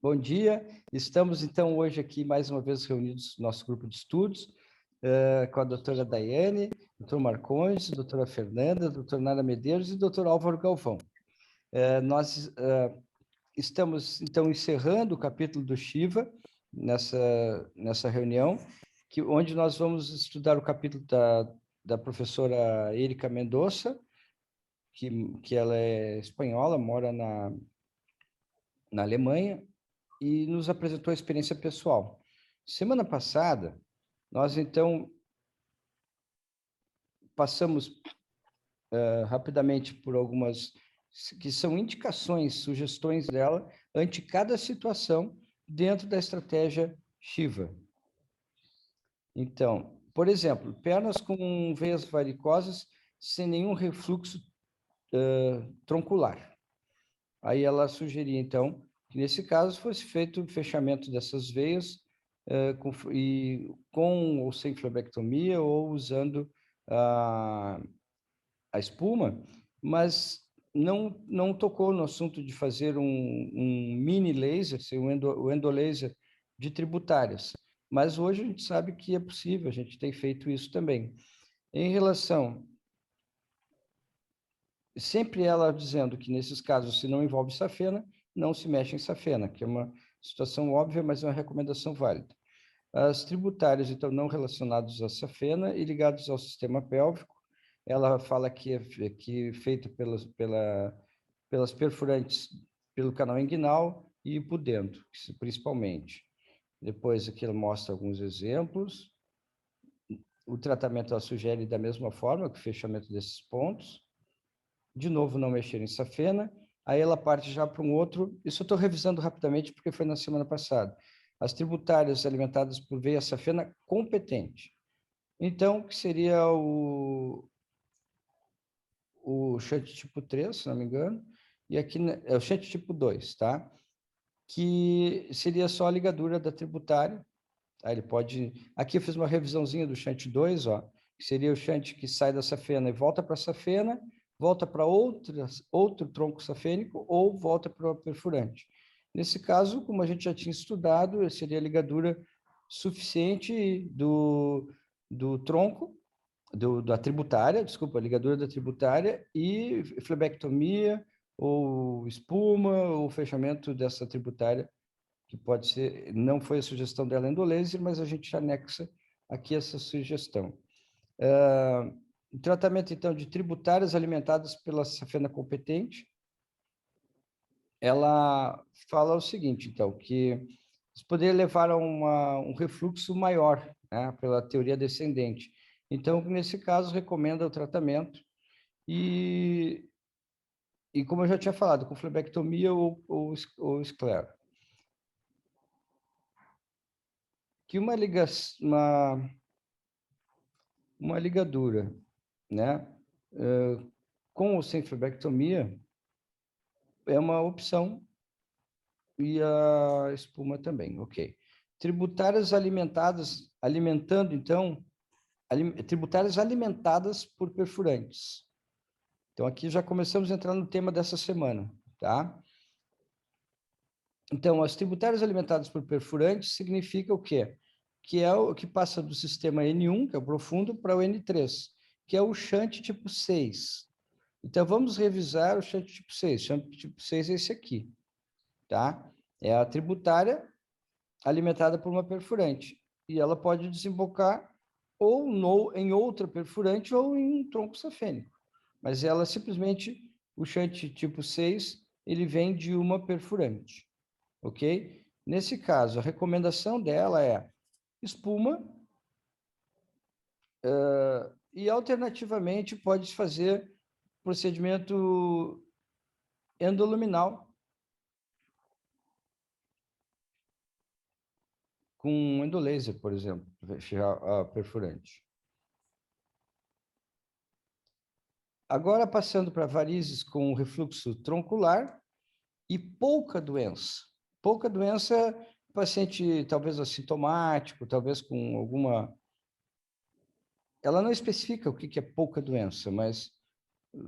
Bom dia, estamos então hoje aqui mais uma vez reunidos no nosso grupo de estudos, com a doutora Daiane, doutor Marcondes, doutora Fernanda, doutora Nara Medeiros e doutor Álvaro Galvão. Nós estamos então encerrando o capítulo do Shiva nessa reunião, onde nós vamos estudar o capítulo da professora Erika Mendonça, que ela é espanhola, mora na Alemanha, e nos apresentou a experiência pessoal. Semana passada, nós, então, passamos rapidamente por algumas que são indicações, sugestões dela ante cada situação dentro da estratégia Shiva. Então, por exemplo, pernas com veias varicosas sem nenhum refluxo troncular. Aí ela sugeria, então, que nesse caso fosse feito o fechamento dessas veias com ou sem flebectomia ou usando a espuma, mas não tocou no assunto de fazer um mini laser, o endolaser de tributárias. Mas hoje a gente sabe que é possível, a gente tem feito isso também. Em relação sempre ela dizendo que, nesses casos, se não envolve safena, não se mexe em safena, que é uma situação óbvia, mas é uma recomendação válida. As tributárias, então, não relacionadas à safena e ligados ao sistema pélvico, ela fala que é feito pelas perfurantes pelo canal inguinal e por dentro, principalmente. Depois aqui ela mostra alguns exemplos. O tratamento ela sugere da mesma forma, que o fechamento desses pontos. De novo, não mexer em safena. Aí ela parte já para um outro. Isso eu estou revisando rapidamente porque foi na semana passada. As tributárias alimentadas por veia safena competente. Então, que seria o shunt tipo 3, se não me engano, e aqui é o shunt tipo 2, tá? Que seria só a ligadura da tributária. Aí ele pode... Aqui eu fiz uma revisãozinha do shunt 2, ó, que seria o shunt que sai da safena e volta para a safena, volta para outro tronco safênico ou volta para o perfurante. Nesse caso, como a gente já tinha estudado, seria a ligadura suficiente do tronco, da tributária, desculpa, a ligadura da tributária e flebectomia ou espuma ou fechamento dessa tributária, que pode ser, não foi a sugestão dela endolaser, mas a gente anexa aqui essa sugestão. O tratamento, então, de tributárias alimentadas pela safena competente, ela fala o seguinte, então, que isso poderia levar a um refluxo maior, né, pela teoria descendente. Então, nesse caso, recomenda o tratamento e como eu já tinha falado, com flebectomia ou esclero. Que uma ligadura, né, com ou sem flebectomia, é uma opção, e a espuma também, ok. Tributárias alimentando, então, tributárias alimentadas por perfurantes. Então, aqui já começamos a entrar no tema dessa semana, tá? Então, as tributárias alimentadas por perfurantes significa o quê? Que é o que passa do sistema N1, que é o profundo, para o N3, que é o shunt tipo 6. Então, vamos revisar o shunt tipo 6. Shunt tipo 6 é esse aqui, tá? É a tributária alimentada por uma perfurante. E ela pode desembocar ou em outra perfurante ou em um tronco safênico. Mas ela simplesmente, o shunt tipo 6, ele vem de uma perfurante, ok? Nesse caso, a recomendação dela é espuma, e alternativamente pode fazer procedimento endoluminal com endolaser, por exemplo, fechar a perfurante. Agora, passando para varizes com refluxo troncular e pouca doença. Pouca doença, paciente talvez assintomático, talvez com alguma... Ela não especifica o que é pouca doença, mas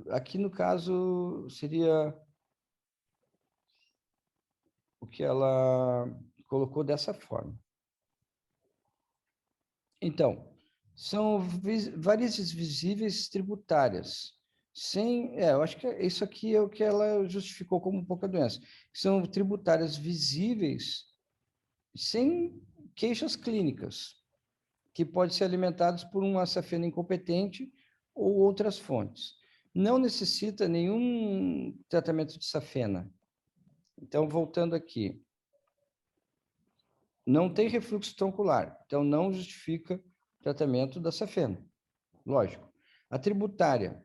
aqui no caso seria o que ela colocou dessa forma. Então, são varizes visíveis tributárias. Eu acho que isso aqui é o que ela justificou como pouca doença. São tributárias visíveis sem queixas clínicas, que podem ser alimentados por uma safena incompetente ou outras fontes. Não necessita nenhum tratamento de safena. Então, voltando aqui, não tem refluxo troncular, então não justifica tratamento da safena, lógico. A tributária,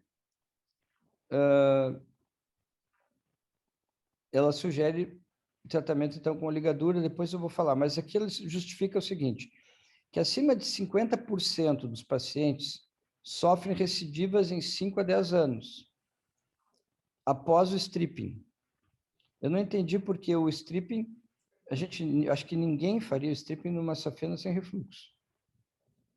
ela sugere tratamento, então, com ligadura, depois eu vou falar, mas aqui ela justifica o seguinte, que acima de 50% dos pacientes sofrem recidivas em 5 a 10 anos, após o stripping. Eu não entendi porque o stripping, acho que ninguém faria o stripping numa safena sem refluxo,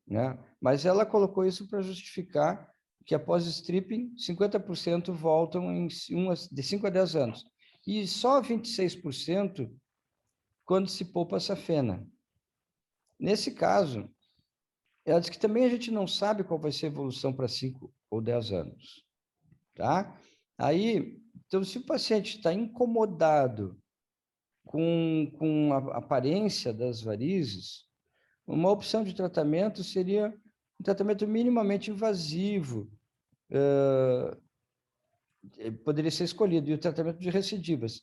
né? Mas ela colocou isso para justificar que após o stripping, 50% voltam de 5 a 10 anos. E só 26% quando se poupa a safena. Nesse caso, ela diz que também a gente não sabe qual vai ser a evolução para 5 ou 10 anos, tá? Aí, então, se o paciente está incomodado com a aparência das varizes, uma opção de tratamento seria um tratamento minimamente invasivo, poderia ser escolhido, e o tratamento de recidivas.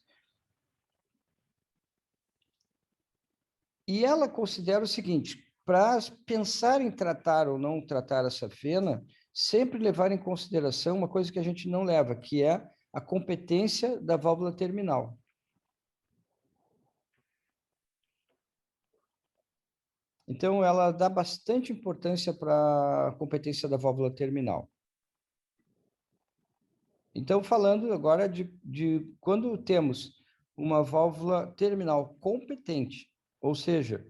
E ela considera o seguinte, para pensar em tratar ou não tratar a safena, sempre levar em consideração uma coisa que a gente não leva, que é a competência da válvula terminal. Então, ela dá bastante importância para a competência da válvula terminal. Então, falando agora de quando temos uma válvula terminal competente, ou seja,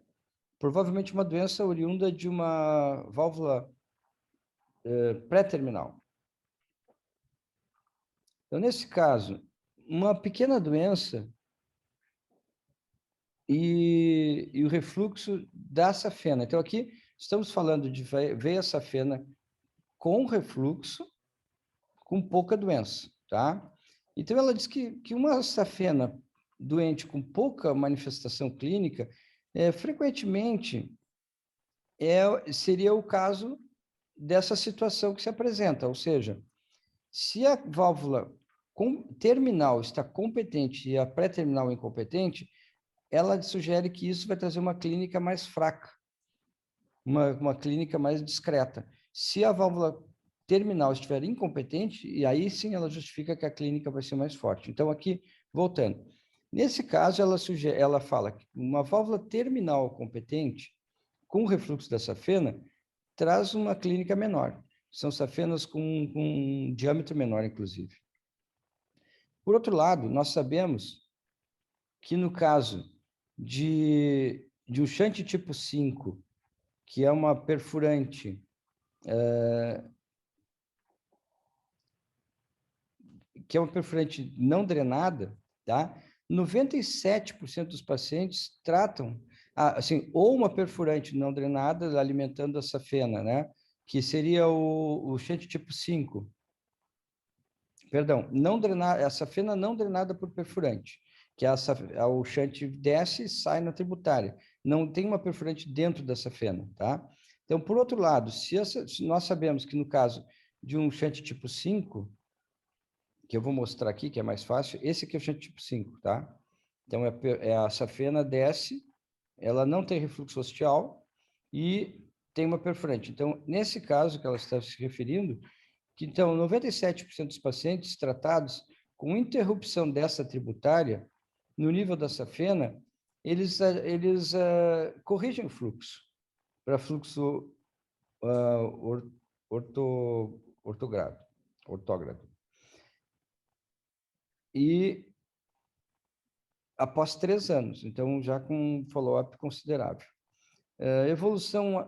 provavelmente uma doença oriunda de uma válvula pré-terminal. Então, nesse caso, uma pequena doença e o refluxo da safena. Então, aqui estamos falando de veia safena com refluxo, com pouca doença, tá? Então, ela diz que uma safena doente com pouca manifestação clínica, frequentemente, seria o caso dessa situação que se apresenta, ou seja, se a válvula terminal está competente e a pré-terminal incompetente, ela sugere que isso vai trazer uma clínica mais fraca, uma clínica mais discreta. Se a válvula terminal estiver incompetente, e aí sim ela justifica que a clínica vai ser mais forte. Então, aqui, voltando. Nesse caso, ela fala que uma válvula terminal competente, com refluxo da safena, traz uma clínica menor. São safenas com um diâmetro menor, inclusive. Por outro lado, nós sabemos que no caso de um shunt tipo 5, que é uma perfurante, não drenada, tá? 97% dos pacientes tratam, assim, ou uma perfurante não drenada alimentando a safena, né? Que seria o shunt tipo 5. Perdão, não drenada, a safena não drenada por perfurante, que o shunt desce e sai na tributária. Não tem uma perfurante dentro da safena, tá? Então, por outro lado, se nós sabemos que no caso de um shunt tipo 5, que eu vou mostrar aqui, que é mais fácil, esse aqui é o shunt tipo 5, tá? Então, a safena desce, ela não tem refluxo ostial e tem uma perfurante. Então, nesse caso que ela está se referindo, que então 97% dos pacientes tratados com interrupção dessa tributária, no nível da safena, eles corrigem o fluxo para fluxo ortógrado. E após 3 anos, então já com um follow-up considerável. Evolução,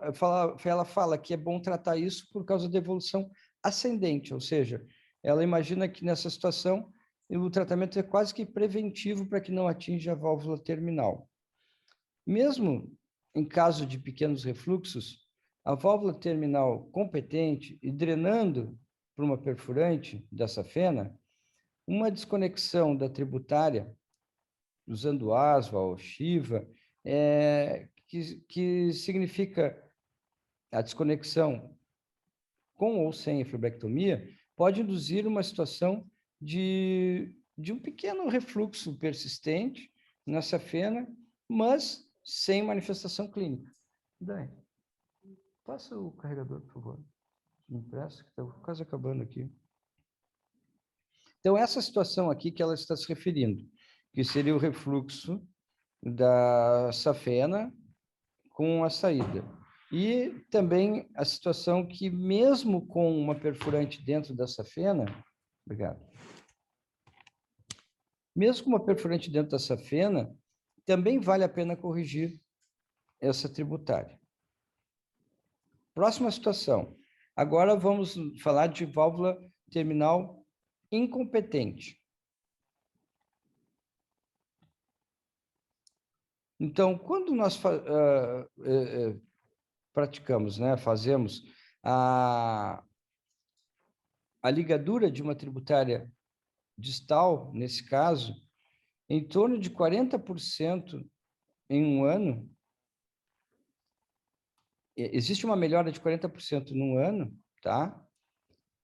ela fala que é bom tratar isso por causa da evolução ascendente, ou seja, ela imagina que nessa situação o tratamento é quase que preventivo para que não atinja a válvula terminal. Mesmo em caso de pequenos refluxos, a válvula terminal competente e drenando para uma perfurante da safena, uma desconexão da tributária, usando ASVA ou Shiva, que significa a desconexão com ou sem a flebectomia, pode induzir uma situação de um pequeno refluxo persistente na safena, mas sem manifestação clínica. Daí, passa o carregador, por favor. Me empresta, que está quase acabando aqui. Então, essa situação aqui que ela está se referindo, que seria o refluxo da safena com a saída. E também a situação que, mesmo com uma perfurante dentro da safena, obrigado. Mesmo com uma perfurante dentro da safena, também vale a pena corrigir essa tributária. Próxima situação. Agora vamos falar de válvula terminal incompetente. Então, quando nós praticamos, né, fazemos a ligadura de uma tributária distal, nesse caso, em torno de 40% em um ano, existe uma melhora de 40% num ano, tá?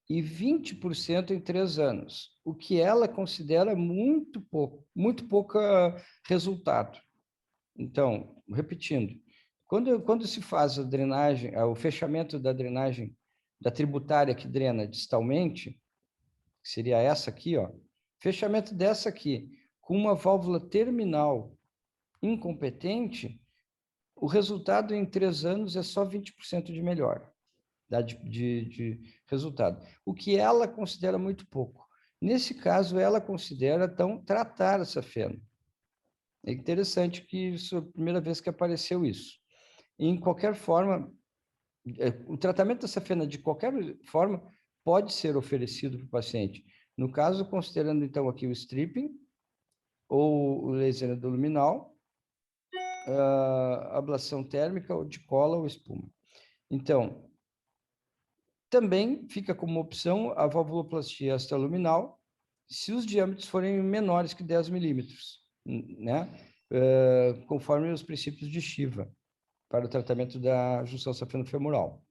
E 20% em 3 anos, o que ela considera muito pouco resultado. Então, repetindo, quando se faz a drenagem, o fechamento da drenagem da tributária que drena distalmente, que seria essa aqui, ó, fechamento dessa aqui, com uma válvula terminal incompetente, o resultado em 3 anos é só 20% de melhora de resultado, o que ela considera muito pouco. Nesse caso, ela considera, então, tratar essa fena. É interessante que isso é a primeira vez que apareceu isso. Em qualquer forma, o tratamento dessa fena, de qualquer forma, pode ser oferecido para o paciente. No caso, considerando, então, aqui o stripping, ou o laser endoluminal, ablação térmica, ou de cola ou espuma. Então, também fica como opção a valvuloplastia extraluminal, se os diâmetros forem menores que 10 milímetros, né? Conforme os princípios de Shiva, para o tratamento da junção safeno-femoral.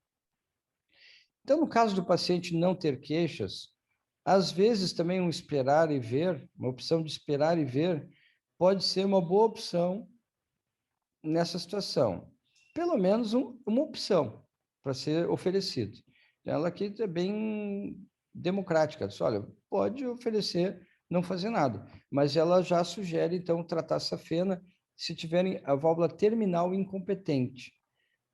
Então, no caso do paciente não ter queixas, às vezes também um esperar e ver, uma opção de esperar e ver, pode ser uma boa opção nessa situação. Pelo menos uma opção para ser oferecido. Ela aqui é bem democrática. Diz, olha, pode oferecer, não fazer nada. Mas ela já sugere, então, tratar essa fena se tiverem a válvula terminal incompetente.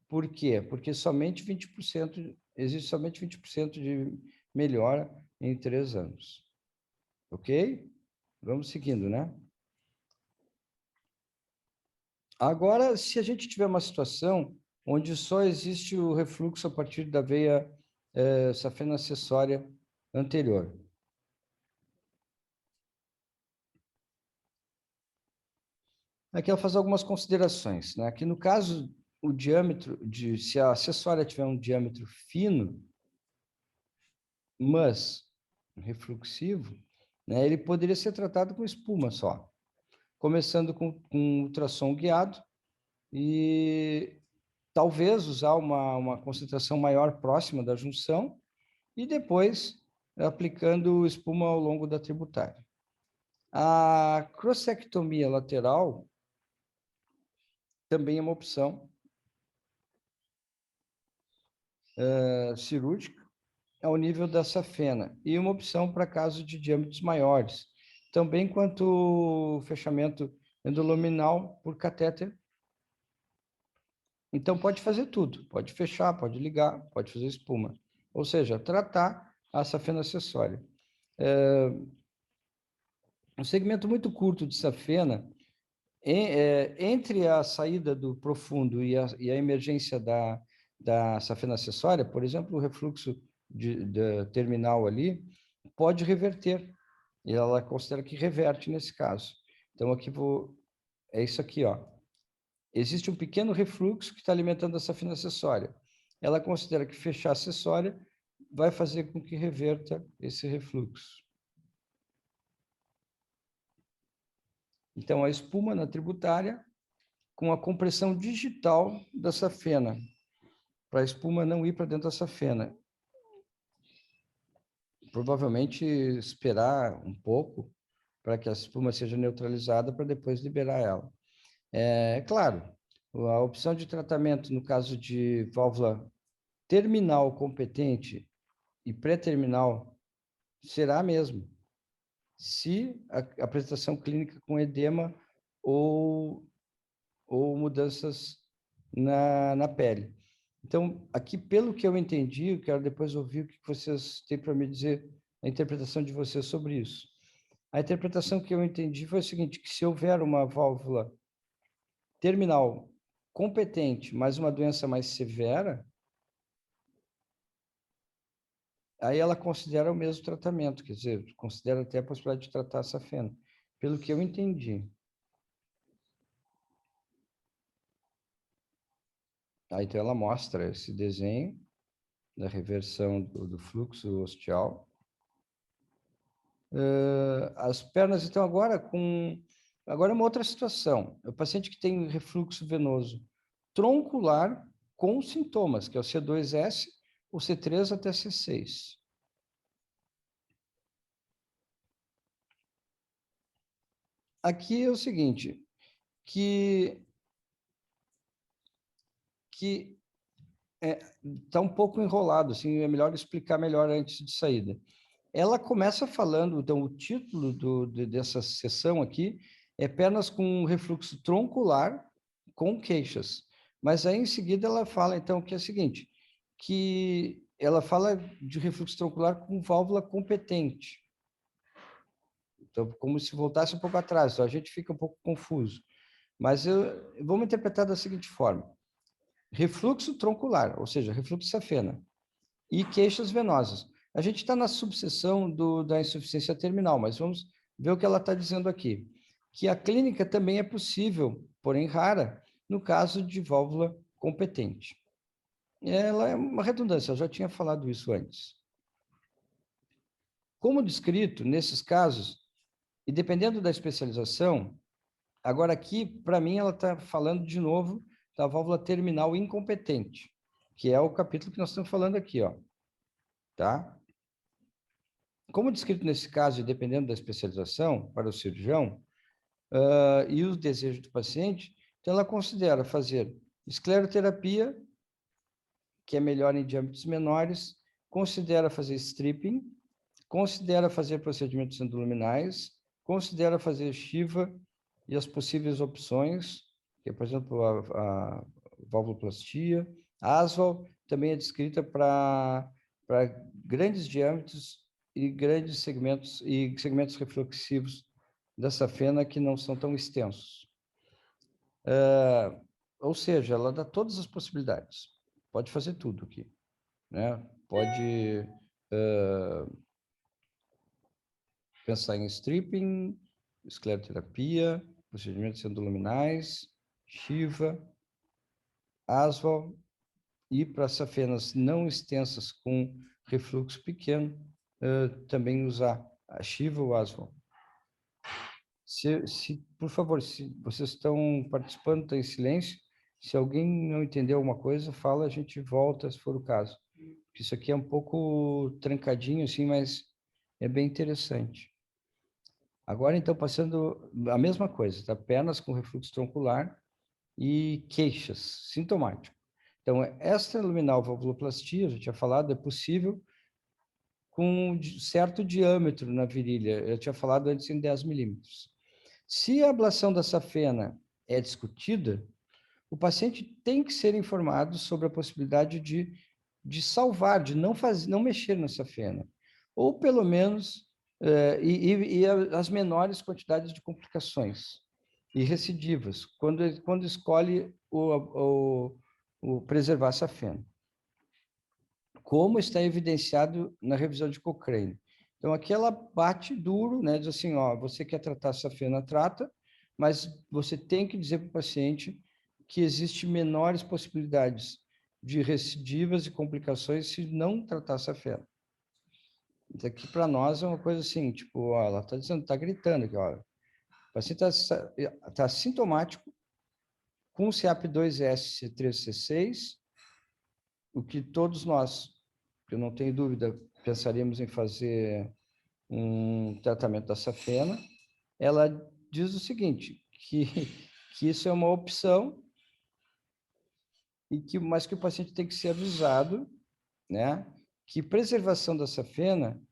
Por quê? Porque existe somente 20% de melhora em 3 anos. Ok? Vamos seguindo, né? Agora, se a gente tiver uma situação onde só existe o refluxo a partir da veia safena acessória anterior. Aqui ela faz algumas considerações, né? Que no caso, o diâmetro, se a acessória tiver um diâmetro fino, mas refluxivo, né, ele poderia ser tratado com espuma só, começando com ultrassom guiado e talvez usar uma concentração maior próxima da junção e depois aplicando espuma ao longo da tributária. A crossectomia lateral também é uma opção cirúrgica ao nível da safena e uma opção para casos de diâmetros maiores, também quanto fechamento endoluminal por catéter. Então, pode fazer tudo, pode fechar, pode ligar, pode fazer espuma, ou seja, tratar a safena acessória. Um segmento muito curto de safena, entre a saída do profundo e a emergência da safena acessória, por exemplo, o refluxo terminal ali, pode reverter E ela considera que reverte nesse caso. Então, aqui é isso aqui, ó. Existe um pequeno refluxo que está alimentando essa safena acessória. Ela considera que fechar a acessória vai fazer com que reverta esse refluxo. Então, a espuma na tributária com a compressão digital da safena, para a espuma não ir para dentro da safena. Provavelmente esperar um pouco para que a espuma seja neutralizada para depois liberar ela. É claro, a opção de tratamento no caso de válvula terminal competente e pré-terminal será a mesma, se a apresentação clínica com edema ou mudanças na pele. Então, aqui, pelo que eu entendi, eu quero depois ouvir o que vocês têm para me dizer, a interpretação de vocês sobre isso. A interpretação que eu entendi foi o seguinte, que se houver uma válvula terminal competente, mas uma doença mais severa, aí ela considera o mesmo tratamento, quer dizer, considera até a possibilidade de tratar a safena, pelo que eu entendi. Aí, então, ela mostra esse desenho da reversão do fluxo ostial. As pernas, então, agora é uma outra situação. É o paciente que tem refluxo venoso troncular com sintomas, que é o C2S, o C3 até C6. Aqui é o seguinte, que está um pouco enrolado, assim, é melhor explicar melhor antes de saída. Ela começa falando, então, o título dessa sessão aqui é pernas com refluxo troncular com queixas. Mas aí, em seguida, ela fala, então, que é o seguinte, que ela fala de refluxo troncular com válvula competente. Então, como se voltasse um pouco atrás, então a gente fica um pouco confuso. Mas vamos interpretar da seguinte forma. Refluxo troncular, ou seja, refluxo safena, e queixas venosas. A gente está na subseção da insuficiência terminal, mas vamos ver o que ela está dizendo aqui. Que a clínica também é possível, porém rara, no caso de válvula competente. Ela é uma redundância, eu já tinha falado isso antes. Como descrito, nesses casos, e dependendo da especialização, agora aqui, para mim, ela está falando de novo da válvula terminal incompetente, que é o capítulo que nós estamos falando aqui, ó. Tá? Como descrito nesse caso, e dependendo da especialização para o cirurgião e os desejos do paciente, então ela considera fazer escleroterapia, que é melhor em diâmetros menores, considera fazer stripping, considera fazer procedimentos endoluminais, considera fazer Shiva e as possíveis opções, que é, por exemplo, a valvuloplastia. A ASVAL também é descrita para grandes diâmetros e grandes segmentos refluxivos da safena que não são tão extensos. Ou seja, ela dá todas as possibilidades. Pode fazer tudo aqui, né? Pode pensar em stripping, escleroterapia, procedimentos endoluminais, Shiva, ASVAL, e para safenas não extensas com refluxo pequeno, também usar a Shiva ou ASVAL. Por favor, se vocês estão participando, estão em silêncio, se alguém não entendeu alguma coisa, fala, a gente volta, se for o caso. Isso aqui é um pouco trancadinho, assim, mas é bem interessante. Agora, então, passando a mesma coisa, tá? Pernas com refluxo troncular e queixas, sintomático. Então, extraluminal valvuloplastia, eu já tinha falado, é possível com um certo diâmetro na virilha. Eu tinha falado antes em 10 milímetros. Se a ablação da safena é discutida, o paciente tem que ser informado sobre a possibilidade de salvar, de não mexer na safena. Ou, pelo menos, as menores quantidades de complicações e recidivas, quando escolhe o preservar a safena. Como está evidenciado na revisão de Cochrane. Então, aqui ela bate duro, né? Diz assim, ó, você quer tratar safena, trata, mas você tem que dizer para o paciente que existe menores possibilidades de recidivas e complicações se não tratar safena. Isso aqui para nós é uma coisa assim, tipo, ó, ela está dizendo, está gritando aqui, ó. O paciente está sintomático com CAP2S, C3, C6, o que todos nós, eu não tenho dúvida, pensaríamos em fazer um tratamento da safena. Ela diz o seguinte, que isso é uma opção, mas que o paciente tem que ser avisado, né, que preservação da safena,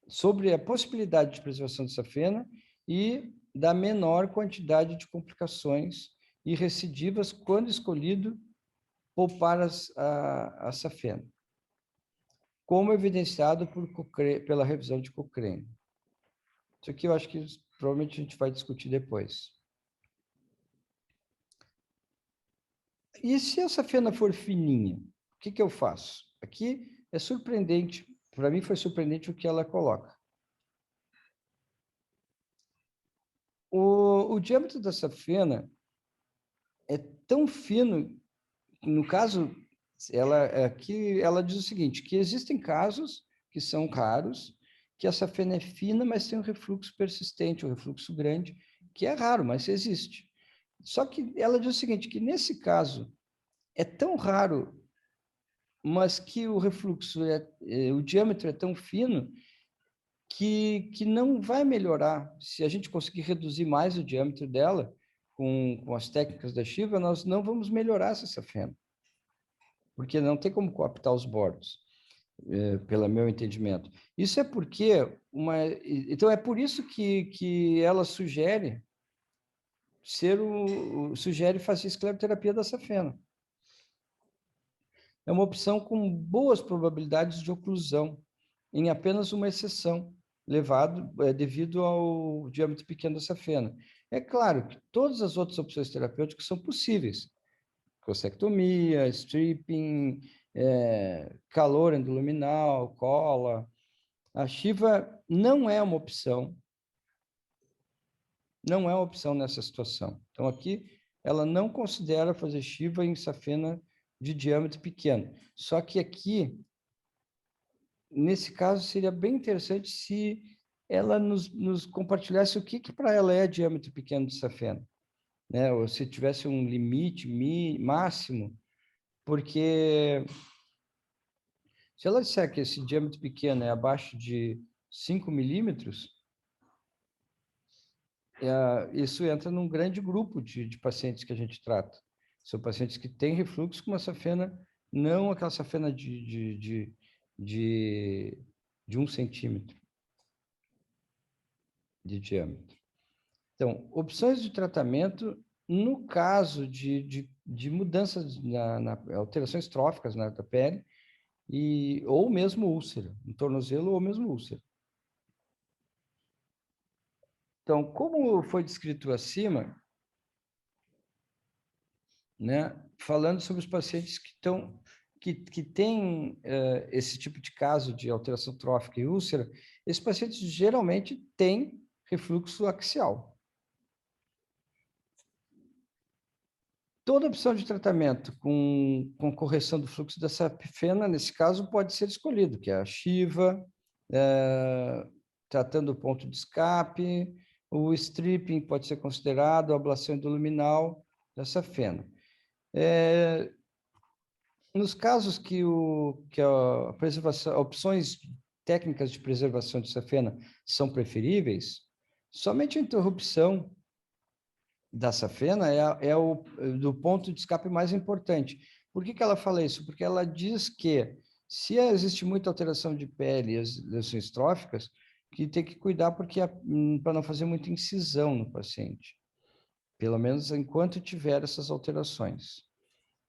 sobre a possibilidade de preservação da safena e da menor quantidade de complicações e recidivas quando escolhido poupar a safena, como evidenciado pela revisão de Cochrane. Isso aqui eu acho que provavelmente a gente vai discutir depois. E se a safena for fininha, o que eu faço? Aqui é surpreendente, para mim foi surpreendente o que ela coloca. O diâmetro da safena é tão fino, no caso, aqui ela diz o seguinte, que existem casos que são raros, que a safena é fina, mas tem um refluxo persistente, um refluxo grande, que é raro, mas existe. Só que ela diz o seguinte, que nesse caso é tão raro, mas que o refluxo, o diâmetro é tão fino, que não vai melhorar. Se a gente conseguir reduzir mais o diâmetro dela, com as técnicas da Shiva, nós não vamos melhorar essa safena, porque não tem como coaptar os bordos, pelo meu entendimento. Isso é porque, então é por isso que ela sugere sugere fazer escleroterapia da safena. É uma opção com boas probabilidades de oclusão, em apenas uma exceção, devido ao diâmetro pequeno da safena. É claro que todas as outras opções terapêuticas são possíveis. Cossectomia, stripping, calor endoluminal, cola. A Shiva não é uma opção, não é uma opção nessa situação. Então, aqui, ela não considera fazer Shiva em safena de diâmetro pequeno. Só que aqui, nesse caso, seria bem interessante se ela nos compartilhasse o que para ela é diâmetro pequeno de safena, né? Ou se tivesse um limite máximo, porque se ela disser que esse diâmetro pequeno é abaixo de 5 milímetros, isso entra num grande grupo de pacientes que a gente trata. São pacientes que têm refluxo com uma safena, não aquela safena de 1 centímetro de diâmetro. Então, opções de tratamento, no caso de mudanças na alterações tróficas da pele, ou mesmo úlcera, um tornozelo ou mesmo úlcera. Então, como foi descrito acima, né, falando sobre os pacientes que têm esse tipo de caso de alteração trófica e úlcera, esses pacientes geralmente têm refluxo axial. Toda opção de tratamento com correção do fluxo da safena, nesse caso, pode ser escolhido, que é a Shiva, tratando o ponto de escape, o stripping pode ser considerado, a ablação endoluminal da safena. Nos casos que a preservação, opções técnicas de preservação de safena são preferíveis, somente a interrupção da safena do ponto de escape mais importante. Por que ela fala isso? Porque ela diz que se existe muita alteração de pele e as lesões tróficas, que tem que cuidar para não fazer muita incisão no paciente, pelo menos enquanto tiver essas alterações.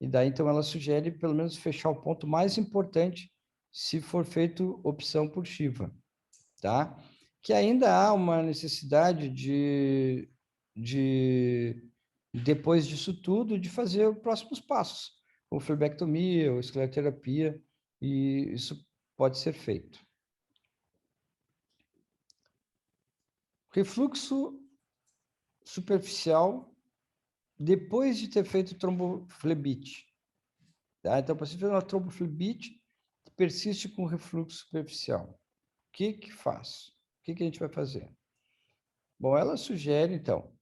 E daí, então, ela sugere, pelo menos, fechar o ponto mais importante se for feito opção por Shiva, tá? Que ainda há uma necessidade depois disso tudo, de fazer os próximos passos, ou Refluxo superficial depois de ter feito tromboflebite. Tá? Então, o paciente fez uma tromboflebite que persiste com refluxo superficial. O que que faz? O que que a gente vai fazer? Bom, ela sugere, então,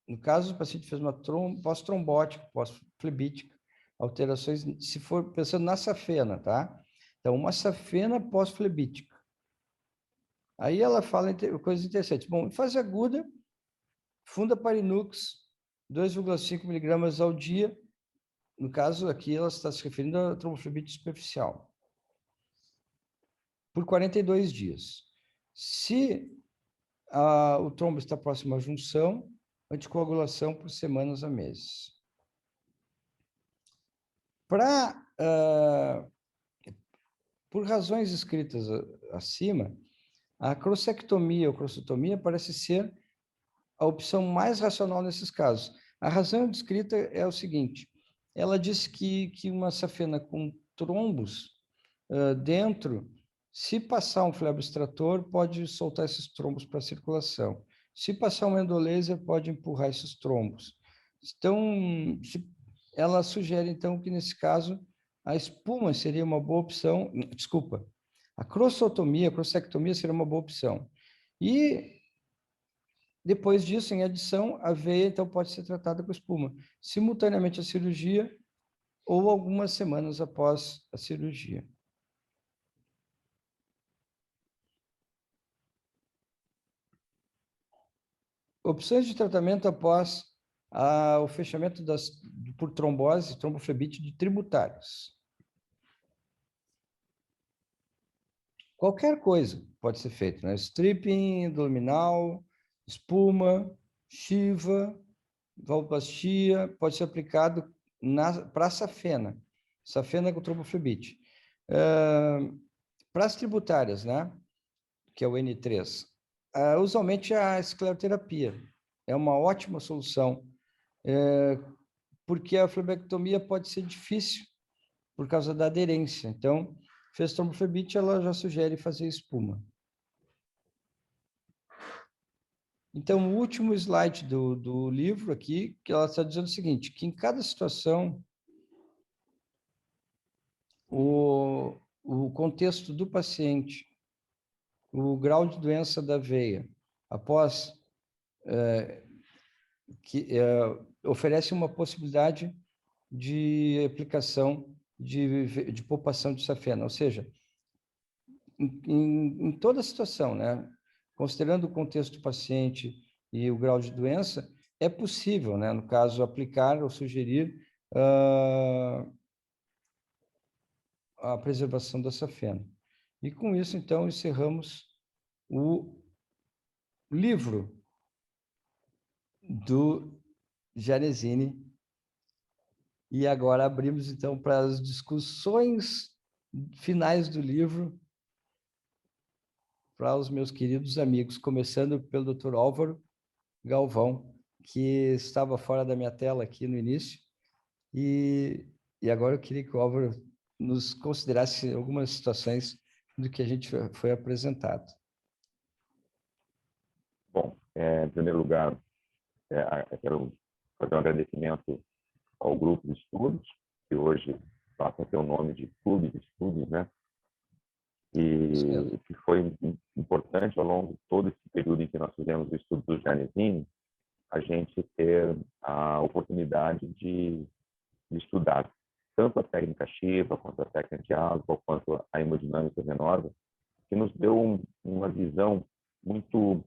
no caso, o paciente fez uma pós-trombótica, pós-flebítica, alterações, se for pensando na safena, tá? Então, uma safena pós-flebítica. Aí ela fala coisas interessantes. Bom, em fase aguda, Fundaparinux, 2,5 miligramas ao dia. No caso aqui, ela está se referindo à tromboflebite superficial. Por 42 dias. Se o trombo está próximo à junção, anticoagulação por semanas a meses. Por razões escritas acima, a crossectomia ou crossotomia parece ser a opção mais racional nesses casos. A razão descrita é o seguinte: ela diz que uma safena com trombos dentro, se passar um fleboextrator, pode soltar esses trombos para a circulação. Se passar um endolaser, pode empurrar esses trombos. Então, ela sugere, então, que nesse caso, a espuma seria uma boa opção. Desculpa, a crossectomia seria uma boa opção. E depois disso, em adição, a veia, então, pode ser tratada com espuma, simultaneamente à cirurgia ou algumas semanas após a cirurgia. Opções de tratamento após o fechamento por trombose, tromboflebite de tributários. Qualquer coisa pode ser feito, né? Stripping, abdominal, espuma, chiva, valvoplastia, pode ser aplicado para a safena com tromboflebite. Para as tributárias, né? Que é o N3, usualmente a escleroterapia é uma ótima solução, porque a flebectomia pode ser difícil por causa da aderência. Então, fez tromboflebite, ela já sugere fazer espuma. Então, o último slide do livro aqui, que ela está dizendo o seguinte, que em cada situação, o contexto do paciente, o grau de doença da veia, após oferece uma possibilidade de aplicação de poupação de safena, ou seja, em toda a situação, né? Considerando o contexto do paciente e o grau de doença, é possível, né? No caso, aplicar ou sugerir a preservação da safena. E com isso, então, encerramos o livro do Janesini. E agora abrimos, então, para as discussões finais do livro, para os meus queridos amigos, começando pelo Dr. Álvaro Galvão, que estava fora da minha tela aqui no início, e agora eu queria que o Álvaro nos considerasse algumas situações do que a gente foi apresentado. Bom, em primeiro lugar, eu quero fazer um agradecimento ao grupo de estudos, que hoje passa a ter o nome de Clube de Estudos, né? E que foi importante ao longo de todo esse período em que nós fizemos o estudo do Janesini, a gente ter a oportunidade de estudar tanto a técnica Shiva, quanto a técnica de Aswa, quanto a hemodinâmica Zenova, que nos deu uma visão muito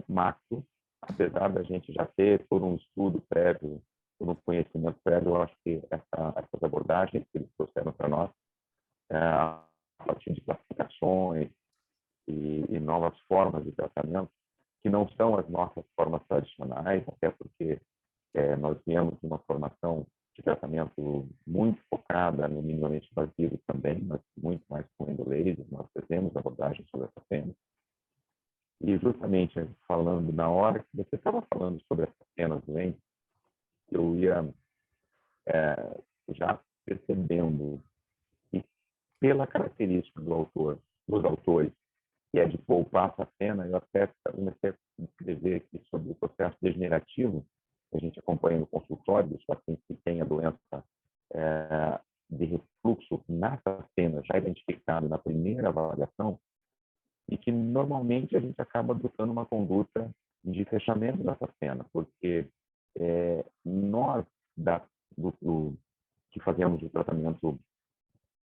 macro, apesar da gente já ter todo um estudo prévio, todo um conhecimento prévio. Eu acho que essas abordagens que eles trouxeram para nós, a partir de classificações e novas formas de tratamento, que não são as nossas formas tradicionais, até porque nós viemos de uma formação de tratamento muito focada no minimamente invasivo também, mas muito mais com endolaser. Nós fizemos abordagens sobre essa pena. E justamente falando na hora que você estava falando sobre essas penas doentes, eu ia já percebendo que, pela característica dos autores, que é de poupar essa pena, eu até comecei a primeira avaliação e que normalmente a gente acaba adotando uma conduta de fechamento dessa cena, porque nós que fazemos o tratamento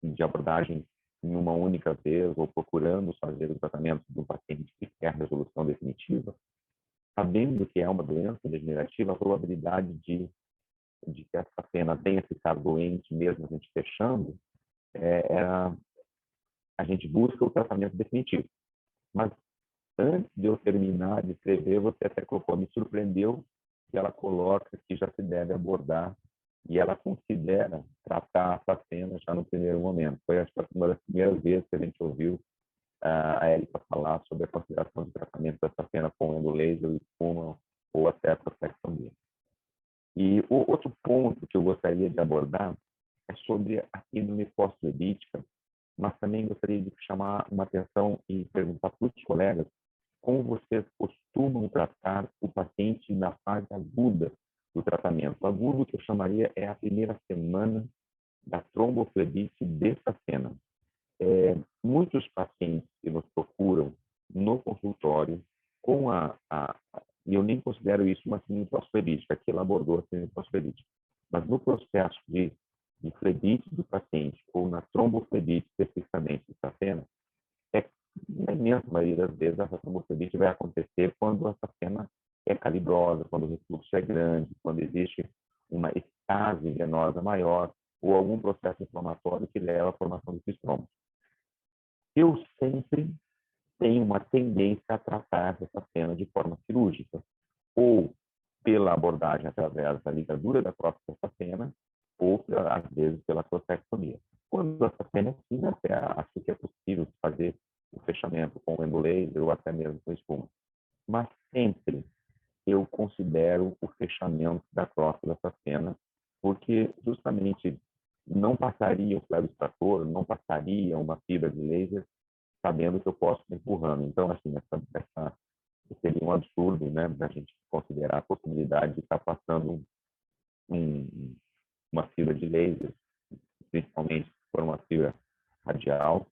de abordagem em uma única vez ou procuramos fazer o tratamento do paciente que quer resolução definitiva, sabendo que é uma doença degenerativa, a probabilidade de que essa pena venha ficar doente mesmo a gente fechando, a gente busca o tratamento definitivo. Mas antes de eu terminar de escrever, você até colocou, me surpreendeu que ela coloca que já se deve abordar e ela considera tratar essa pena já no primeiro momento. Foi acho que uma das primeiras vezes que a gente ouviu a Érica falar sobre a consideração de tratamento dessa pena com endolaser, espuma ou até a prospectomia. E o outro ponto que eu gostaria de abordar é sobre a síndrome pós-flebítica, mas também gostaria de chamar uma atenção e perguntar para os colegas como vocês costumam tratar o paciente na fase aguda do tratamento. O agudo que eu chamaria é a primeira semana da tromboflebite dessa-cena. Muitos pacientes que nos procuram no consultório com e eu nem considero isso uma síndrome pós-flebítica, que ela abordou a síndrome pós-flebítica, mas no processo de flebite do paciente ou na tromboflebite especificamente dessa cena, na imensa maioria das vezes essa tromboflebite vai acontecer quando essa cena é calibrosa, quando o refluxo é grande, quando existe uma estase venosa maior ou algum processo inflamatório que leva à formação desses trombos. Eu sempre tenho uma tendência a tratar essa cena de forma cirúrgica, ou pela abordagem através da ligadura da próstata dessa cena, ou, às vezes, pela prospectomia. Quando essa cena é fina, até acho que é possível fazer o fechamento com endolaser ou até mesmo com espuma. Mas sempre eu considero o fechamento da próstata dessa cena, porque justamente não passaria o fleboextrator, não passaria uma fibra de laser, sabendo que eu posso estar empurrando. Então, assim, seria um absurdo, né, da gente considerar a possibilidade de estar passando uma fibra de laser, principalmente se for uma fibra radial,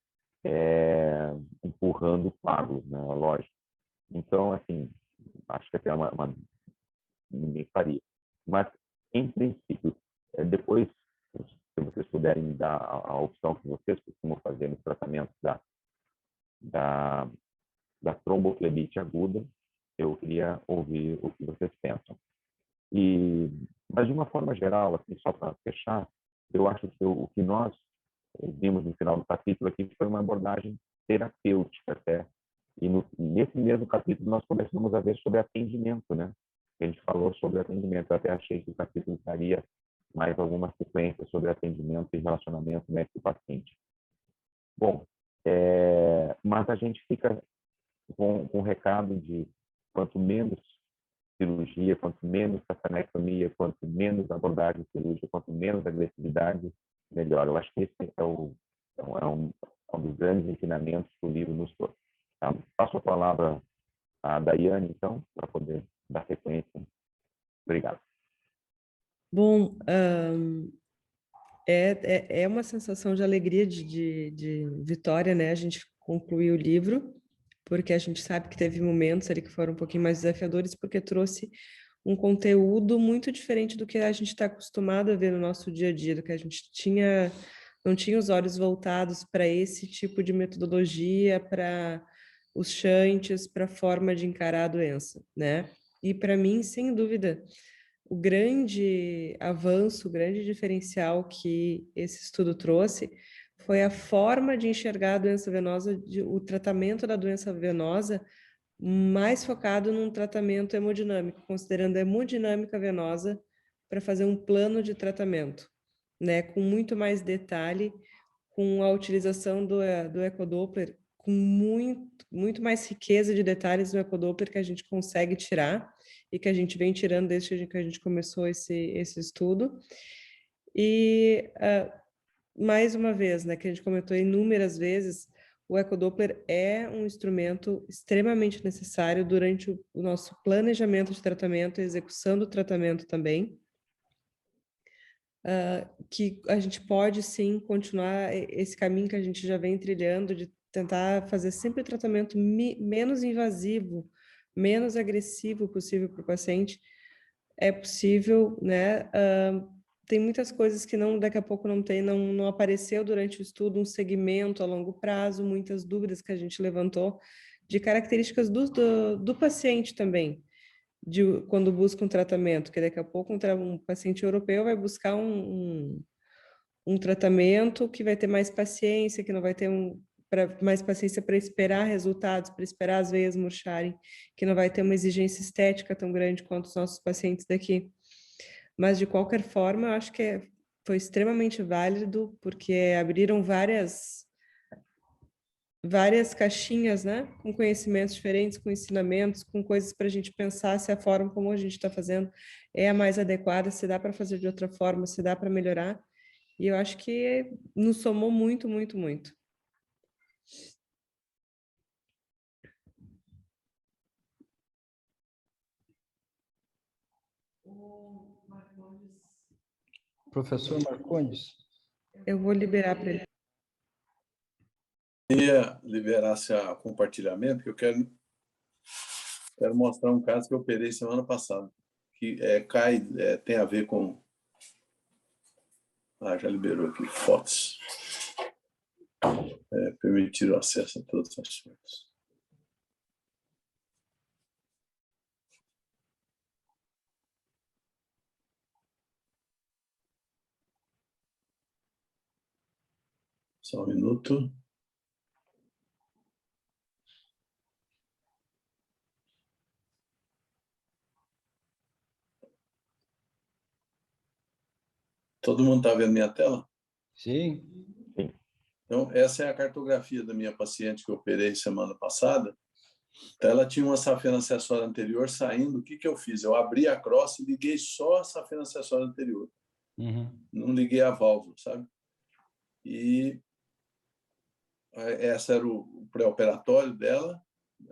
empurrando coágulos, né, lógico. Então, assim, acho que até ninguém faria. Mas, em princípio, depois, se vocês puderem dar a opção que vocês costumam fazer nos tratamentos da tromboflebite aguda, eu queria ouvir o que vocês pensam. Mas, de uma forma geral, assim, só para fechar, eu acho que o que nós vimos no final do capítulo aqui foi uma abordagem terapêutica até. E nesse mesmo capítulo nós começamos a ver sobre atendimento, né? A gente falou sobre atendimento. Eu até achei que o capítulo daria mais alguma sequência sobre atendimento e relacionamento médico-paciente. Bom, mas a gente fica com o recado de quanto menos cirurgia, quanto menos satanectomia, quanto menos abordagem cirúrgica, quanto menos agressividade, melhor. Eu acho que esse é um dos grandes ensinamentos que o livro nos trouxe. Tá? Passo a palavra à Daiane, então, para poder dar sequência. Obrigado. Bom, é uma sensação de alegria, de vitória, né? A gente concluiu o livro, porque a gente sabe que teve momentos ali que foram um pouquinho mais desafiadores, porque trouxe um conteúdo muito diferente do que a gente está acostumado a ver no nosso dia a dia, do que a gente não tinha os olhos voltados para esse tipo de metodologia, para os shunts, para a forma de encarar a doença, né? E para mim, sem dúvida, o grande avanço, o grande diferencial que esse estudo trouxe foi a forma de enxergar a doença venosa, o tratamento da doença venosa mais focado num tratamento hemodinâmico, considerando a hemodinâmica venosa para fazer um plano de tratamento, né, com muito mais detalhe, com a utilização do ecodoppler, com muito mais riqueza de detalhes no ecodoppler que a gente consegue tirar e que a gente vem tirando desde que a gente começou esse estudo. E, mais uma vez, né, que a gente comentou inúmeras vezes, o ecodoppler é um instrumento extremamente necessário durante o nosso planejamento de tratamento e execução do tratamento também. que a gente pode sim continuar esse caminho que a gente já vem trilhando de tentar fazer sempre o tratamento menos invasivo, menos agressivo possível para o paciente. É possível, né? Tem muitas coisas que não, daqui a pouco não apareceu durante o estudo, um segmento a longo prazo, muitas dúvidas que a gente levantou de características do paciente também, quando busca um tratamento, que daqui a pouco um paciente europeu vai buscar um tratamento que vai ter mais paciência, que não vai ter mais paciência para esperar resultados, para esperar as veias murcharem, que não vai ter uma exigência estética tão grande quanto os nossos pacientes daqui. Mas, de qualquer forma, eu acho que foi extremamente válido, porque abriram várias caixinhas, né? Com conhecimentos diferentes, com ensinamentos, com coisas para a gente pensar se a forma como a gente está fazendo é a mais adequada, se dá para fazer de outra forma, se dá para melhorar. E eu acho que nos somou muito, muito, muito. Professor Marcondes. Eu vou liberar para ele. Queria liberar esse compartilhamento, que eu quero mostrar um caso que eu operei semana passada, que tem a ver com... já liberou aqui, fotos. Permitir o acesso a todas as fotos. Só um minuto. Todo mundo está vendo minha tela? Sim. Então, essa é a cartografia da minha paciente que eu operei semana passada. Então, ela tinha uma safena acessória anterior saindo. O que eu fiz? Eu abri a crosta e liguei só a safena acessória anterior. Não liguei a válvula, sabe? E essa era o pré-operatório dela,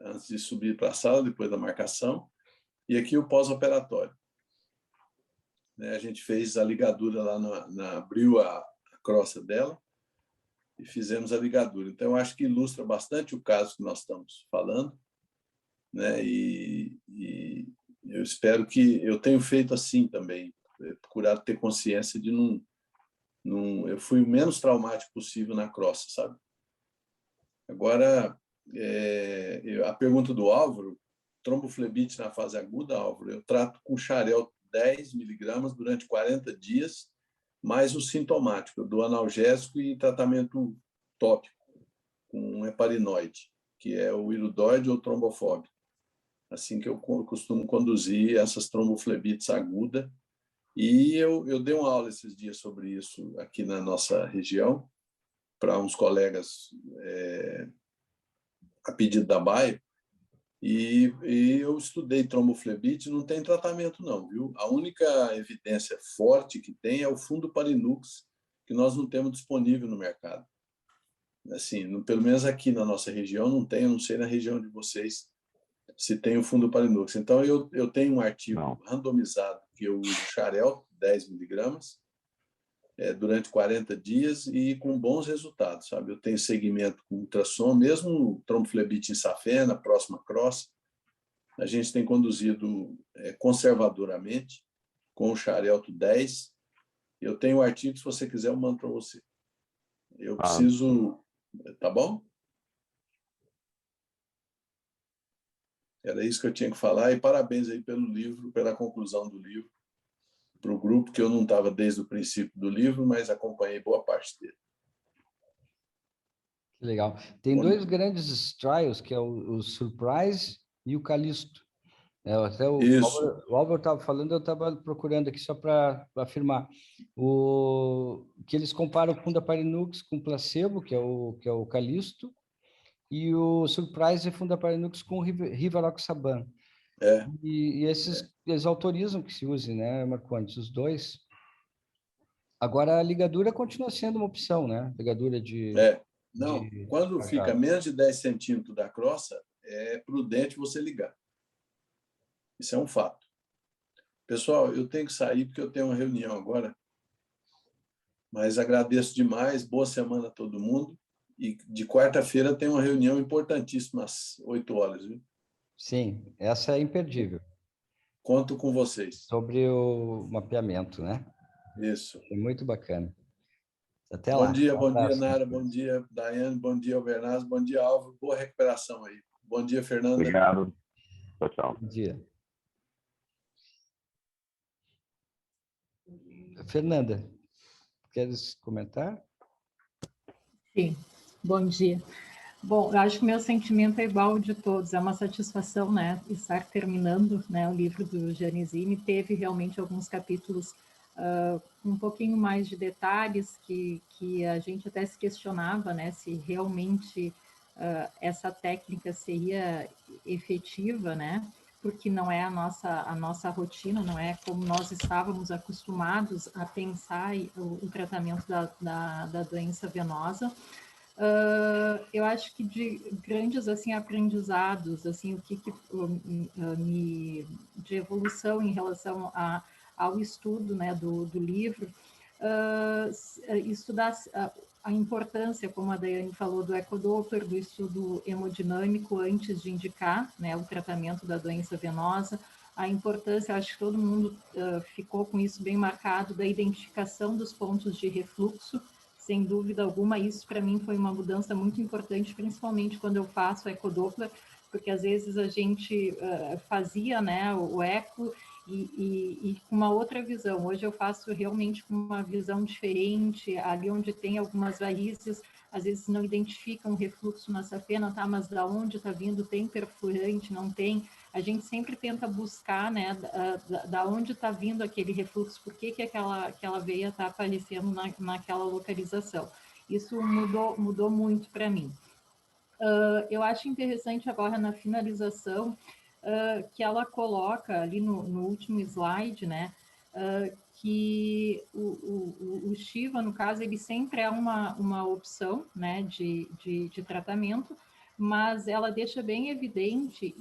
antes de subir para a sala, depois da marcação. E aqui o pós-operatório. A gente fez a ligadura lá, abriu a crosta dela e fizemos a ligadura. Então, eu acho que ilustra bastante o caso que nós estamos falando, né? E eu espero que eu tenho feito assim também, procurado ter consciência de eu fui o menos traumático possível na crosta, sabe? Agora, a pergunta do Álvaro, tromboflebite na fase aguda, Álvaro, eu trato com xarelto 10 miligramas durante 40 dias, mais o sintomático, do analgésico e tratamento tópico, com heparinoide, que é o iridoide ou trombofóbico. Assim que eu costumo conduzir essas tromboflebites agudas. E eu dei uma aula esses dias sobre isso aqui na nossa região, para uns colegas a pedido da Bayer, e eu estudei tromboflebite, não tem tratamento não, viu? A única evidência forte que tem é o fundo Parinux, que nós não temos disponível no mercado. Assim, pelo menos aqui na nossa região não tem, eu não sei na região de vocês se tem o fundo Parinux. Então, eu tenho um artigo randomizado que eu uso xarelto, 10 miligramas, durante 40 dias e com bons resultados, sabe? Eu tenho segmento com ultrassom, mesmo tromboflebite em safena, próxima cross, a gente tem conduzido conservadoramente com o xarelto 10. Eu tenho um artigo, se você quiser, eu mando para você. Eu preciso... Tá bom? Era isso que eu tinha que falar, e parabéns aí pelo livro, pela conclusão do livro, para o grupo, que eu não estava desde o princípio do livro, mas acompanhei boa parte dele. Legal. Tem dois grandes trials, que é o Surprise e o Callisto. Até o Álvaro estava falando, eu estava procurando aqui só para afirmar. Que eles comparam o Fundaparinux com placebo, que é o Callisto, e o Surprise e Fundaparinux com Rivaroxaban. E eles autorizam que se use, né, Marcondes, os dois. Agora, a ligadura continua sendo uma opção, né? Ligadura de... Não, quando fica menos de 10 centímetros da crosta, é prudente você ligar. Isso é um fato. Pessoal, eu tenho que sair porque eu tenho uma reunião agora. Mas agradeço demais, boa semana a todo mundo. E de quarta-feira tem uma reunião importantíssima às 8 horas, viu? Sim, essa é imperdível. Conto com vocês. Sobre o mapeamento, né? Isso. É muito bacana. Até Bom lá. dia, Um bom dia, abraço, Nara, bom Matheus. dia, Daiane, bom dia, Albernaz, bom dia, Álvaro, boa recuperação aí. Bom dia, Fernanda. Obrigado. Tchau, tchau. Bom dia. Fernanda, queres comentar? Sim, bom dia. Bom, eu acho que o meu sentimento é igual ao de todos, é uma satisfação, né, estar terminando, né, o livro do Gianesini. Teve realmente alguns capítulos um pouquinho mais de detalhes que a gente até se questionava, né, se realmente essa técnica seria efetiva, né, porque não é a nossa rotina, não é como nós estávamos acostumados a pensar o tratamento da doença venosa. Eu acho que de grandes assim aprendizados, assim o que me de evolução em relação ao estudo, né, do livro, estudar a importância, como a Daiane falou, do ecodoppler, do estudo hemodinâmico antes de indicar, né, o tratamento da doença venosa, a importância, acho que todo mundo ficou com isso bem marcado, da identificação dos pontos de refluxo. Sem dúvida alguma, isso para mim foi uma mudança muito importante, principalmente quando eu faço ecodoppler, porque às vezes a gente fazia, né, o eco e com uma outra visão. Hoje eu faço realmente com uma visão diferente, ali onde tem algumas varizes, às vezes não identificam refluxo na safena, tá? Mas da onde está vindo, tem perfurante, não tem? A gente sempre tenta buscar, né, da onde está vindo aquele refluxo, por que aquela veia está aparecendo naquela localização. Isso mudou muito para mim. Eu acho interessante agora na finalização que ela coloca ali no último slide, né, que o Shiva, no caso, ele sempre é uma opção, né, de tratamento, mas ela deixa bem evidente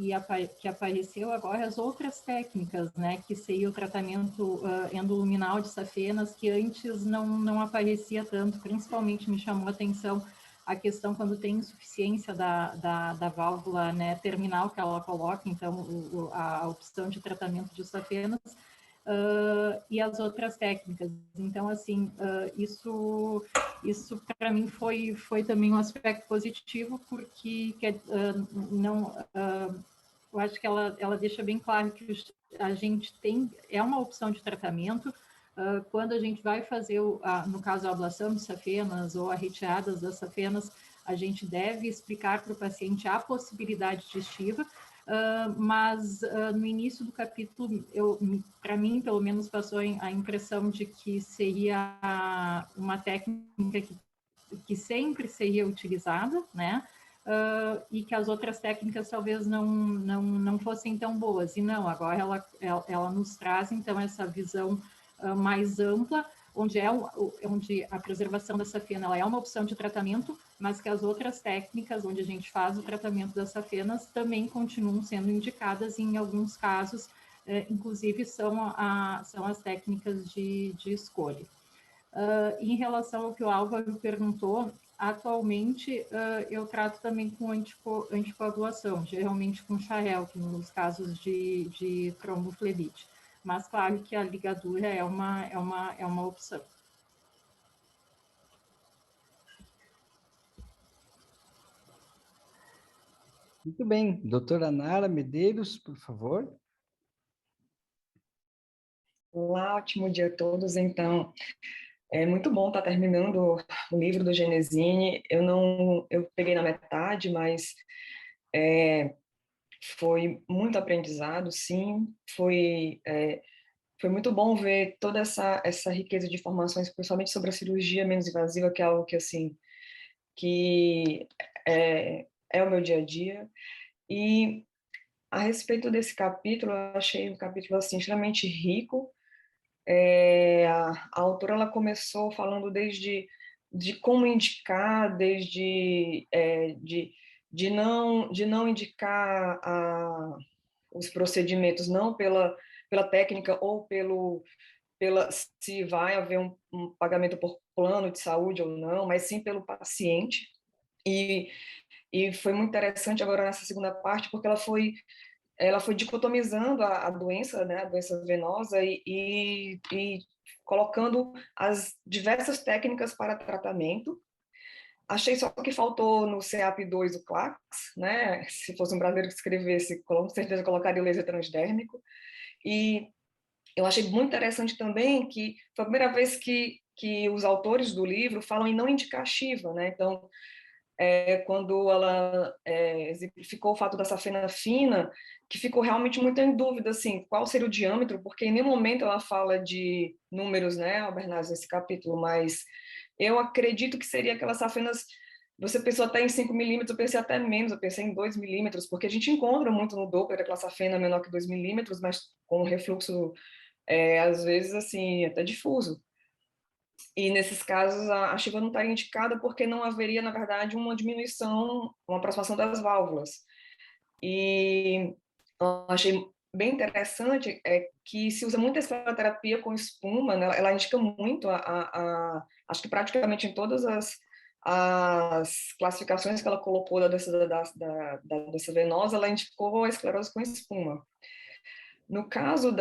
que apareceu agora as outras técnicas, né, que seria o tratamento endoluminal de safenas, que antes não aparecia tanto, principalmente me chamou a atenção a questão quando tem insuficiência da válvula, né, terminal que ela coloca, então a opção de tratamento de safenas, e as outras técnicas. Então, assim, isso para mim foi também um aspecto positivo, porque eu acho que ela deixa bem claro que a gente é uma opção de tratamento. Quando a gente vai fazer, no caso, a ablação de safenas ou a retirada das safenas, a gente deve explicar para o paciente a possibilidade de estiva, mas no início do capítulo, para mim, pelo menos, passou a impressão de que seria uma técnica que sempre seria utilizada, né? E que as outras técnicas talvez não fossem tão boas. E não, agora ela nos traz, então, essa visão mais ampla, onde a preservação da safena ela é uma opção de tratamento, mas que as outras técnicas onde a gente faz o tratamento das safenas também continuam sendo indicadas e, em alguns casos, inclusive, são as técnicas de escolha. Em relação ao que o Álvaro perguntou, atualmente eu trato também com anticoagulação, geralmente com Xarelto, nos casos de tromboflebite. Mas claro que a ligadura é uma opção. Muito bem. Doutora Nara Medeiros, por favor. Olá, ótimo dia a todos. Então, é muito bom estar terminando o livro do Genesini. Eu peguei na metade, mas foi muito aprendizado, sim. Foi muito bom ver toda essa riqueza de informações, principalmente sobre a cirurgia menos invasiva, que é algo que, assim, que é o meu dia a dia. E a respeito desse capítulo, eu achei um capítulo, assim, extremamente rico. A autora ela começou falando desde de como indicar, desde de não indicar os procedimentos não pela técnica ou se vai haver um pagamento por plano de saúde ou não, mas sim pelo paciente. E foi muito interessante agora nessa segunda parte, porque ela foi dicotomizando a doença, né, a doença venosa, e colocando as diversas técnicas para tratamento. Achei só que faltou no CEAP2 o CLACS, né? Se fosse um brasileiro que escrevesse, com certeza colocaria o laser transdérmico. E eu achei muito interessante também que foi a primeira vez que os autores do livro falam em não indicar Shiva, né? Então, quando ela exemplificou o fato da safena fina, que ficou realmente muito em dúvida, assim, qual seria o diâmetro, porque em nenhum momento ela fala de números, né, Albernaz, nesse capítulo, mas eu acredito que seria aquelas safenas, você pensou até em 5 milímetros, eu pensei até menos, eu pensei em 2 milímetros, porque a gente encontra muito no Doppler aquela safena menor que 2 milímetros, mas com refluxo, às vezes, assim, até difuso. E nesses casos a Shiva não estaria indicada porque não haveria, na verdade, uma diminuição, uma aproximação das válvulas. E eu achei bem interessante que se usa muito a escleroterapia com espuma, né? Ela indica muito, acho que praticamente em todas as classificações que ela colocou da doença venosa, ela indicou a esclerose com espuma. No caso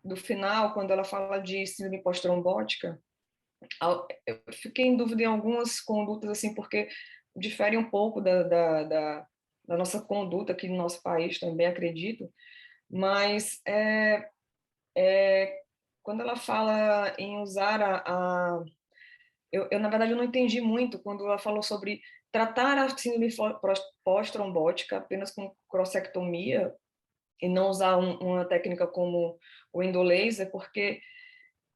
do final, quando ela fala de síndrome pós-trombótica, eu fiquei em dúvida em algumas condutas, assim, porque difere um pouco da nossa conduta aqui no nosso país, também acredito, mas quando ela fala em usar na verdade, eu não entendi muito quando ela falou sobre tratar a síndrome pós-trombótica apenas com crossectomia e não usar uma técnica como o endolaser, porque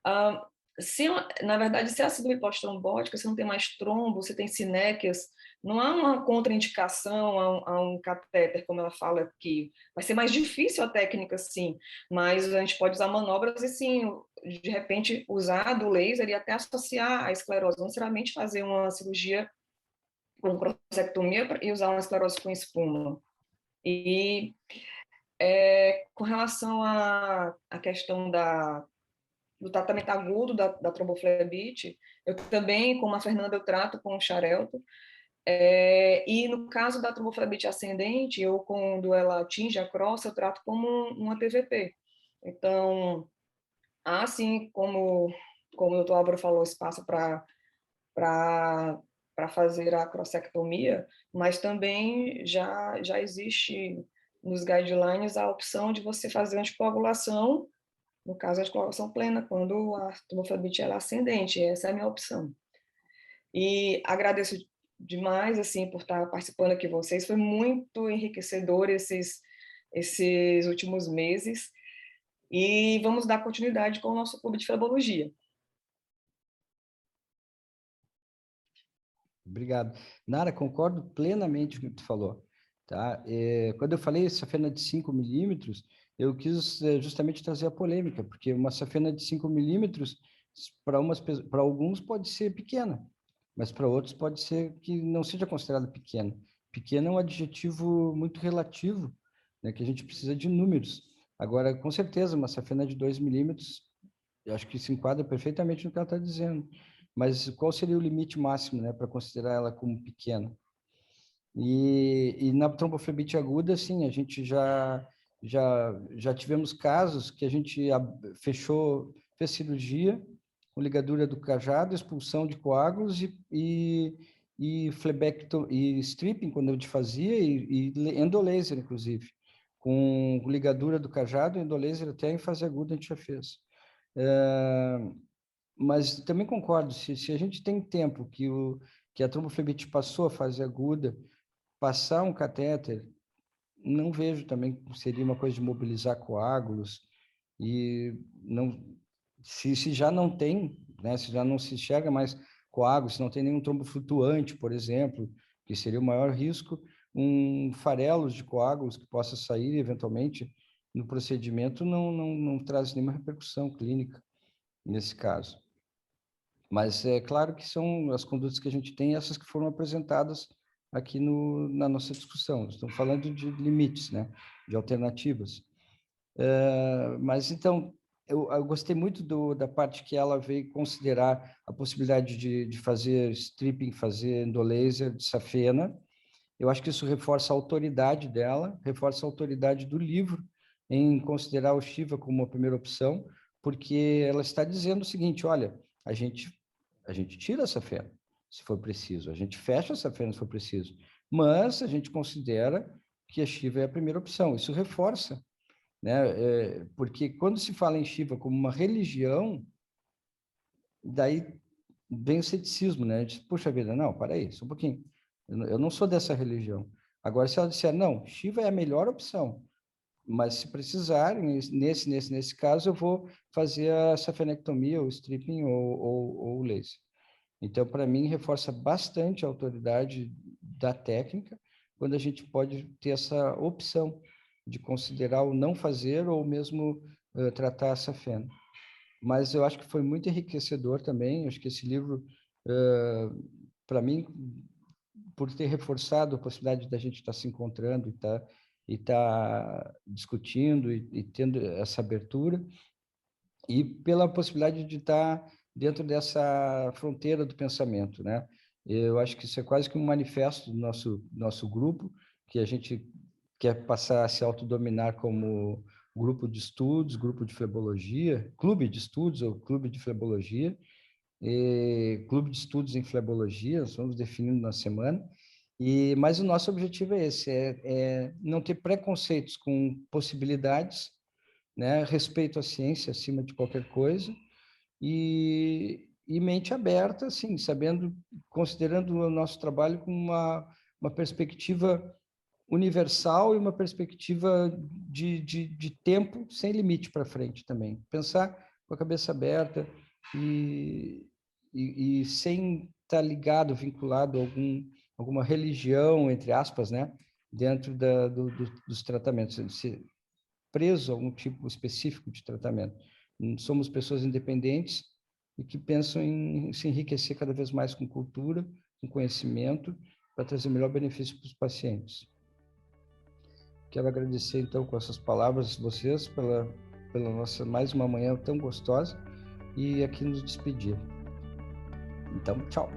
na verdade, se a síndrome pós-trombótica, você não tem mais trombo, você tem sinéquias, não há uma contraindicação a um catéter, como ela fala aqui. Vai ser mais difícil a técnica, sim, mas a gente pode usar manobras e, sim, de repente, usar do laser e até associar a esclerose, não necessariamente fazer uma cirurgia com crossectomia e usar uma esclerose com espuma. E com relação à questão do tratamento agudo da tromboflebite, eu também, como a Fernanda, eu trato com o xarelto, e no caso da tromboflebite ascendente, quando ela atinge a crosta, eu trato como uma TVP. Então, assim como o doutor Álvaro falou, espaço para fazer a crossectomia, mas também já existe nos guidelines a opção de você fazer anticoagulação, no caso, a anticoagulação plena, quando a tromboflebite é ascendente. Essa é a minha opção. E agradeço demais, assim, por estar participando aqui com vocês. Foi muito enriquecedor esses últimos meses. E vamos dar continuidade com o nosso clube de flebologia. Obrigado. Nara, concordo plenamente com o que tu falou. Tá? Quando eu falei safena de 5 milímetros, eu quis justamente trazer a polêmica, porque uma safena de 5 milímetros, para alguns pode ser pequena, mas para outros pode ser que não seja considerada pequena. Pequena é um adjetivo muito relativo, né, que a gente precisa de números. Agora, com certeza, uma safena de 2 milímetros, eu acho que se enquadra perfeitamente no que ela está dizendo. Mas qual seria o limite máximo, né, para considerar ela como pequena? E na tromboflebite aguda, sim, a gente já tivemos casos que a gente fez cirurgia com ligadura do cajado, expulsão de coágulos e stripping, quando a gente fazia, e endolaser, inclusive. Com ligadura do cajado, endolaser até em fase aguda a gente já fez. Mas também concordo, se a gente tem tempo que a tromboflebite passou a fase aguda, passar um catéter, não vejo também que seria uma coisa de mobilizar coágulos, e não, se já não tem, né, se já não se enxerga mais coágulos, se não tem nenhum trombo flutuante, por exemplo, que seria o maior risco, farelos de coágulos que possa sair eventualmente no procedimento não traz nenhuma repercussão clínica nesse caso. Mas é claro que são as condutas que a gente tem, essas que foram apresentadas aqui na nossa discussão. Estamos falando de limites, né? De alternativas. Mas então, eu gostei muito da parte que ela veio considerar a possibilidade de fazer stripping, fazer endolaser de safena. Eu acho que isso reforça a autoridade dela, reforça a autoridade do livro em considerar o Shiva como a primeira opção, porque ela está dizendo o seguinte, olha, a gente tira a safena, se for preciso, a gente fecha a safena, se for preciso, mas a gente considera que a Shiva é a primeira opção. Isso reforça, né? Porque quando se fala em Shiva como uma religião, daí vem o ceticismo, né? Diz, puxa vida, não, para aí, só um pouquinho. Eu não sou dessa religião. Agora, se ela disser, não, Shiva é a melhor opção, mas se precisarem, nesse caso, eu vou fazer a safenectomia, ou stripping, ou o laser. Então, para mim, reforça bastante a autoridade da técnica, quando a gente pode ter essa opção de considerar o não fazer, ou mesmo tratar a safena. Mas eu acho que foi muito enriquecedor também. Acho que esse livro, para mim, por ter reforçado a possibilidade da gente estar se encontrando e tá discutindo e tendo essa abertura, e pela possibilidade de estar dentro dessa fronteira do pensamento, né? Eu acho que isso é quase que um manifesto do nosso grupo, que a gente quer passar a se autodominar como grupo de estudos, grupo de flebologia, clube de estudos ou clube de flebologia, clube de estudos em flebologia, nós vamos definindo na semana, mas o nosso objetivo é esse, é não ter preconceitos com possibilidades, né, respeito à ciência acima de qualquer coisa, e mente aberta, assim, sabendo, considerando o nosso trabalho com uma perspectiva universal e uma perspectiva de tempo sem limite para frente também. Pensar com a cabeça aberta e sem estar ligado, vinculado a alguma religião, entre aspas, né, dentro dos tratamentos, ser preso a algum tipo específico de tratamento. Somos pessoas independentes e que pensam em se enriquecer cada vez mais com cultura, com conhecimento, para trazer o melhor benefício para os pacientes. Quero agradecer, então, com essas palavras, vocês, pela nossa mais uma manhã tão gostosa, e aqui nos despedir. Então, tchau.